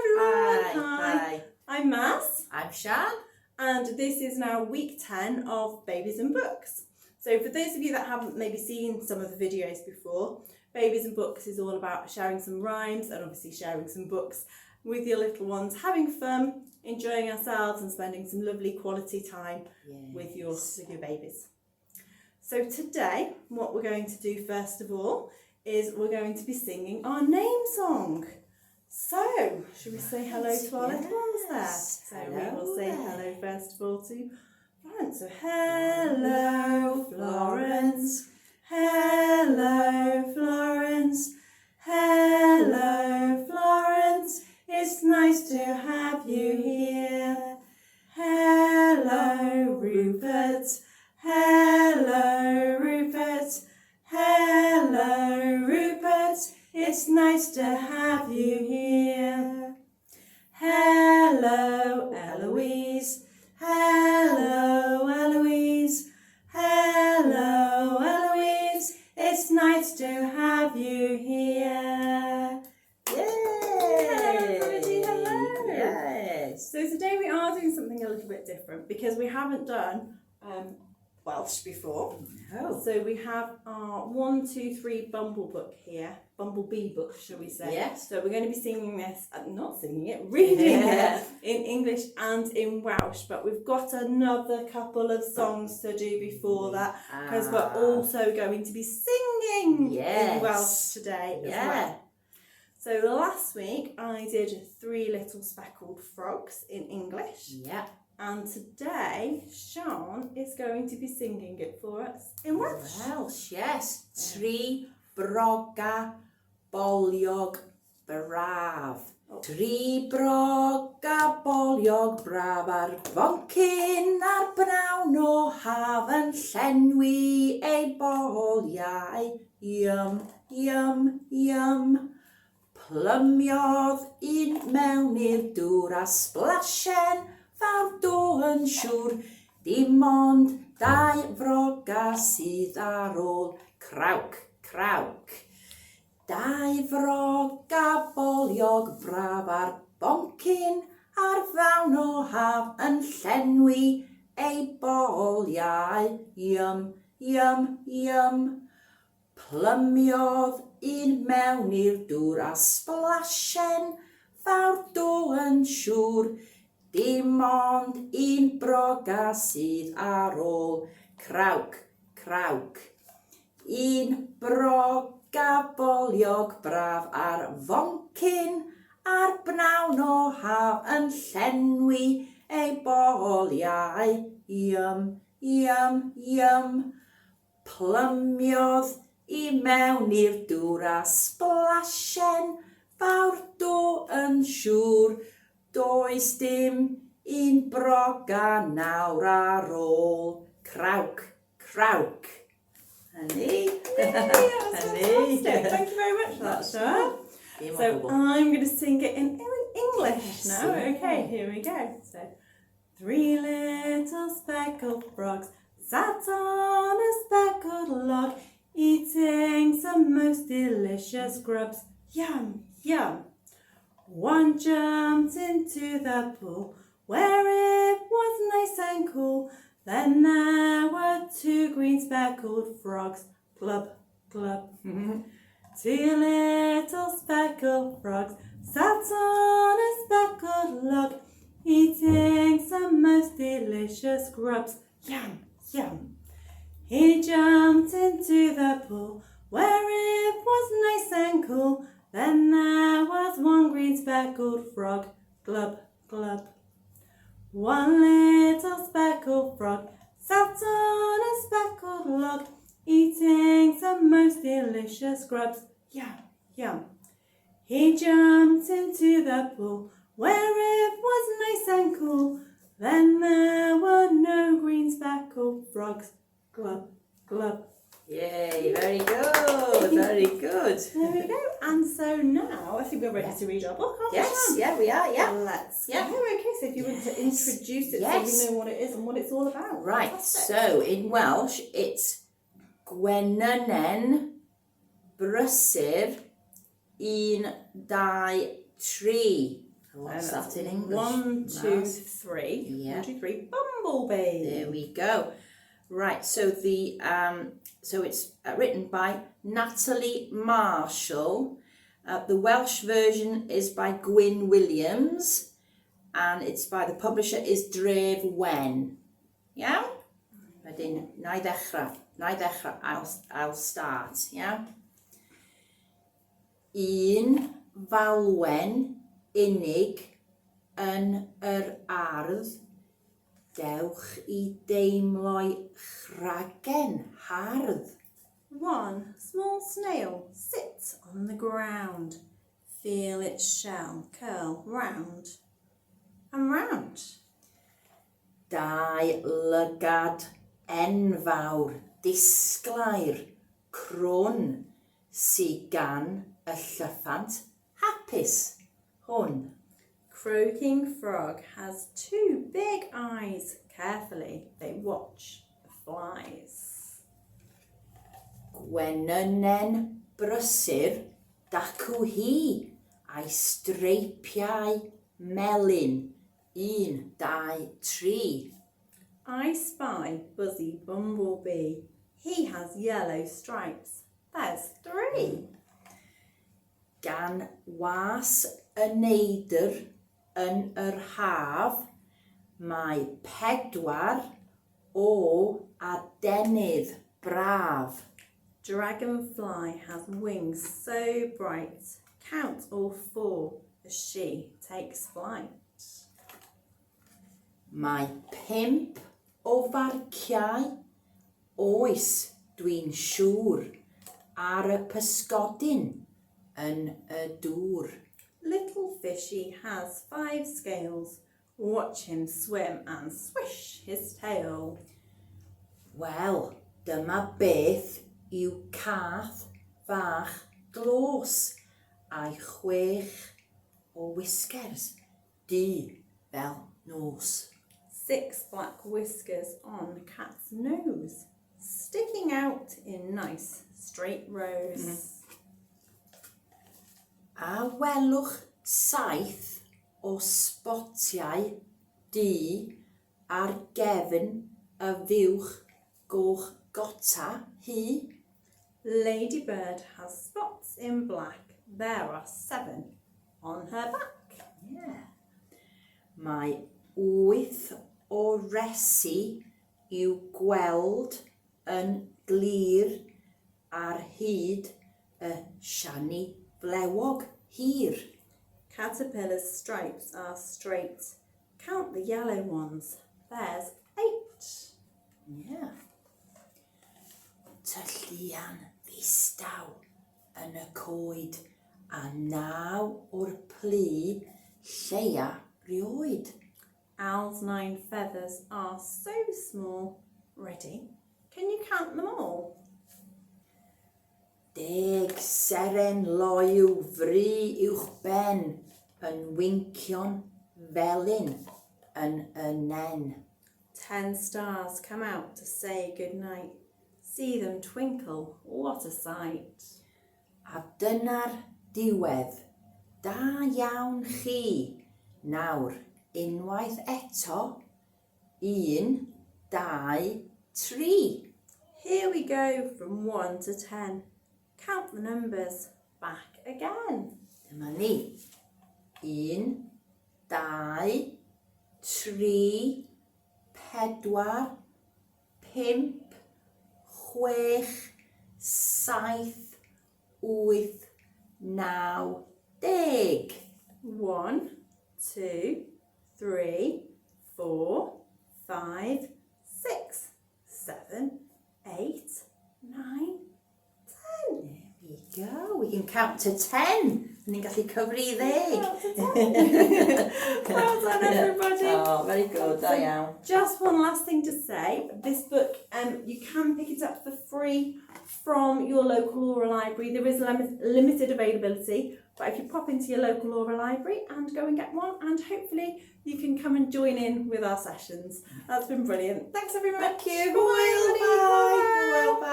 everyone. Hi. I'm Maz. I'm Shan. And this is now week 10 of Babies and Books. So for those of you that haven't maybe seen some of the videos before, Babies and Books is all about sharing some rhymes and obviously sharing some books with your little ones, having fun, enjoying ourselves and spending some lovely quality time with your babies. So today, what we're going to do first of all is we're going to be singing our name song. So, should we say hello to our little ones there? So we will say hello first of all to Florence. So hello Florence, hello Florence, hello Florence, it's nice to have you here. Hello Rupert, hello Rupert, hello Rupert, it's nice to have you here. Hello Eloise, hello Eloise, hello Eloise, it's nice to have you here. Yay! Hello everybody, hello! Yes. So today we are doing something a little bit different because we haven't done Welsh before. Oh. So we have our 1, 2, 3 Bumblebee book, shall we say? Yes. So we're going to be singing this, reading it in English and in Welsh. But we've got another couple of songs to do before that because we're also going to be singing in Welsh today as well. So last week I did 3 Little Speckled Frogs in English. Yeah. And today, Sean is going to be singing it for us in Welsh. Welsh, yes. Tri broga boliog braf. Tri broga boliog braf ar foncyn ar brawn o haf yn llenwi ei boliau. Yum, yum, yum. Plymiodd un mewn i'r dŵr a splashen fawr do yn siŵr, dim ond 2 froga sydd ar ôl. Crawc, crawc. 2 froga boliog braf ar boncyn ar fawn o haf yn llenwi ei boliau. Yum, yum, yum. Plymiodd un mewn i'r dŵr a splashen fawr do yn siŵr, dim ond 1 broga sydd ar ôl. Crawc, crawc. 1 broga boliog braf ar foncyn ar bnawn o haf yn llenwi ei boliau. Yum, yum, yum. Plymiodd I mewn i'r dŵr a splashen fawr do yn siŵr, does dim 1 broga nawr ar ôl. Crawc, crawc. Hynny. Hynny. Thank you very much for that, Sean. So I'm going to sing it in English now. Okay, here we go. So, 3 little speckled frogs sat on a speckled log, eating some most delicious grubs. Yum, yum. One jumped into the pool where it was nice and cool. Then there were 2 green speckled frogs. Glub, glub. 2 little speckled frogs sat on a speckled log, eating some most delicious grubs. Yum, yum. He jumped into the pool where it was nice and cool. Then there was 1 green speckled frog. Glub, glub. 1 little speckled frog sat on a speckled log, eating some most delicious grubs. Yum, yum. He jumped into the pool where it was nice and cool. Then there were no green speckled frogs. Glub, glub. Yay, very good, very good. There we go. And so now I think we're ready to read our book, aren't we? Yes, yeah, we are, yeah. Let's go. Yeah. Okay, so if you want to introduce it so we know what it is and what it's all about. Right, Fantastic. so in Welsh it's Gwener brysur 1, 2, 3. And what's that in English? 1, 2, Mouse. 3. Yeah. 1, 2, 3. Bumblebee. There we go. Right, so so it's written by Natalie Marshall. The Welsh version is by Gwyn Williams, and it's by the publisher is Wen. Yeah? Wedyn, na I ddechrau, I'll start, yeah? Un falwen unig yn yr ardd, dewch I deimlo'i chragen hardd. 1. Small snail sits on the ground. Feel its shell curl round and round. 2 lygad enfawr disglair crwn sy gan y llyffant hapus hwn. Croaking frog has 2 big eyes. Carefully they watch the flies. Gwenynen brysur dacw hi a'i streipiau melyn 1, 2, 3. I spy Buzzy Bumblebee. He has yellow stripes. There's 3. Gan was y neidr yn yr haf, mae 4 o adenydd braf. Dragonfly has wings so bright. Count all 4 as she takes flight. Mae 5 o farciau, oes dwi'n siŵr, ar y pysgodyn yn y dŵr. Little fishy has 5 scales. Watch him swim and swish his tail. Wel, dyma beth yw cath fach glos a'i 6 o whiskers, du fel nos. 6 black whiskers on the cat's nose, sticking out in nice straight rows. A welwch 7 o sbotiau du ar gefn y fiwch goch gota hi. Ladybird has spots in black. There are 7 on her back. Yeah. Mae 8 o resi i'w gweld yn glir ar hyd y siani flewog hir. Caterpillar's stripes are straight. Count the yellow ones. There's 8. Yeah. Tylluan ddistaw yn y coed a 9 o'r plu lleia rioed. Owl's 9 feathers are so small. Ready? Can you count them all? 10 seren loyw fri uwch ben yn wincio'n felyn yn y nen. 10 stars come out to say good night. See them twinkle, what a sight. A dyna'r diwedd. Da iawn chi. Nawr, unwaith eto. 1, 2, 3. Here we go from 1 to 10. Count the numbers back again. Dyma ni. 1, 2, 3, 4, 5, 6, 7, 8, 9, 10. 1, 2, 3, 4, 5, 6, 7, 8, 9, 10. There we go. We can count to 10. And ni'n gallu cyfri i 10. Well done, everybody. Oh, very good. Da iawn. Just one last thing to say. This book, you can pick it up for free from your local oral library. There is limited availability, but if you pop into your local oral library and go and get one, and hopefully you can come and join in with our sessions. That's been brilliant. Thanks, everyone. Thank you. Bye. Bye. Bye. Bye.